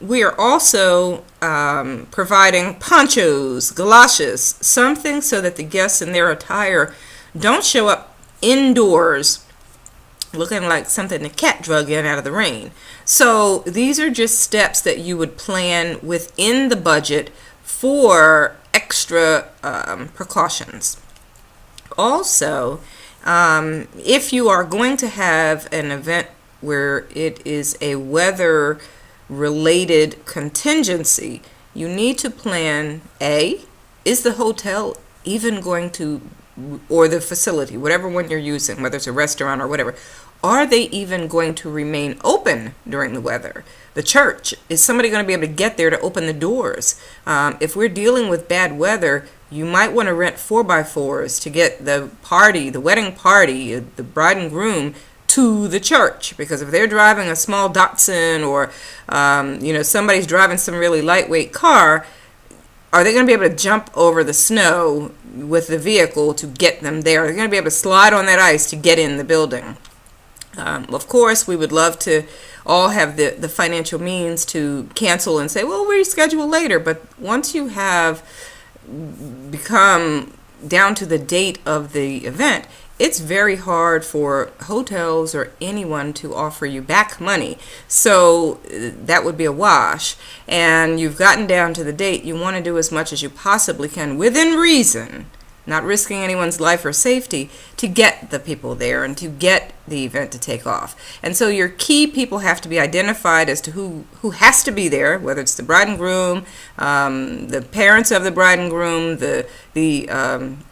we are also providing ponchos, galoshes, something so that the guests in their attire don't show up indoors looking like something the cat drug in out of the rain. So these are just steps that you would plan within the budget for extra precautions. Also, if you are going to have an event where it is a weather related contingency, you need to plan is the hotel even going to, or the facility, whatever one you're using, whether it's a restaurant or whatever, are they even going to remain open during the weather? The church, is somebody going to be able to get there to open the doors? If we're dealing with bad weather, you might want to rent 4x4s to get the party, the wedding party, the bride and groom to the church. Because if they're driving a small Datsun or, somebody's driving some really lightweight car, are they going to be able to jump over the snow with the vehicle to get them there? Are they going to be able to slide on that ice to get in the building? Of course, we would love to all have the financial means to cancel and say, well, we'll reschedule later. But once you have become down to the date of the event, it's very hard for hotels or anyone to offer you back money. So that would be a wash. And you've gotten down to the date. You want to do as much as you possibly can within reason, not risking anyone's life or safety, to get the people there and to get the event to take off. And so your key people have to be identified as to who has to be there, whether it's the bride and groom, the parents of the bride and groom, the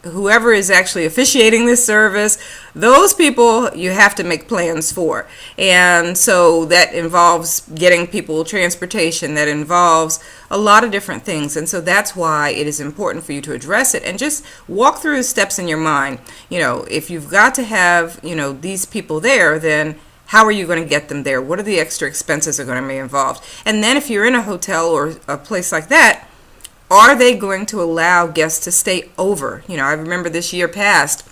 whoever is actually officiating this service. Those people you have to make plans for. And so that involves getting people transportation, that involves a lot of different things. And so that's why it is important for you to address it and just walk through the steps in your mind. If you've got to have, these people there, then how are you going to get them there? What are the extra expenses that are going to be involved? And then if you're in a hotel or a place like that, are they going to allow guests to stay over? I remember this year past,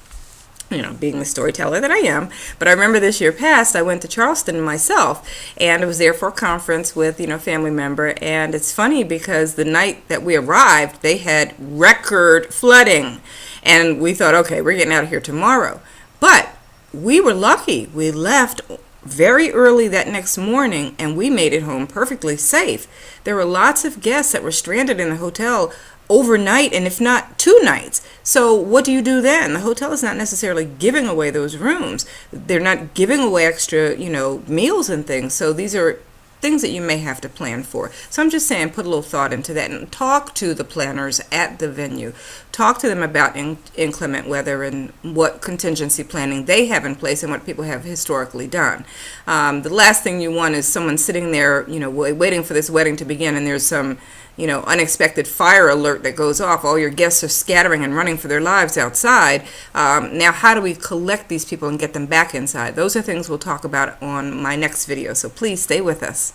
being the storyteller that I am, but I remember this year past, I went to Charleston myself, and I was there for a conference with, a family member, and it's funny because the night that we arrived, they had record flooding, and we thought, okay, we're getting out of here tomorrow. But we were lucky. We left very early that next morning, and we made it home perfectly safe. There were lots of guests that were stranded in the hotel overnight, and if not 2 nights. So what do you do then? The hotel is not necessarily giving away those rooms. They're not giving away extra, meals and things. So these are things that you may have to plan for. So I'm just saying, put a little thought into that and talk to the planners at the venue. Talk to them about inclement weather and what contingency planning they have in place and what people have historically done. The last thing you want is someone sitting there, waiting for this wedding to begin, and there's some unexpected fire alert that goes off. All your guests are scattering and running for their lives outside. Now, how do we collect these people and get them back inside? Those are things we'll talk about on my next video, so please stay with us.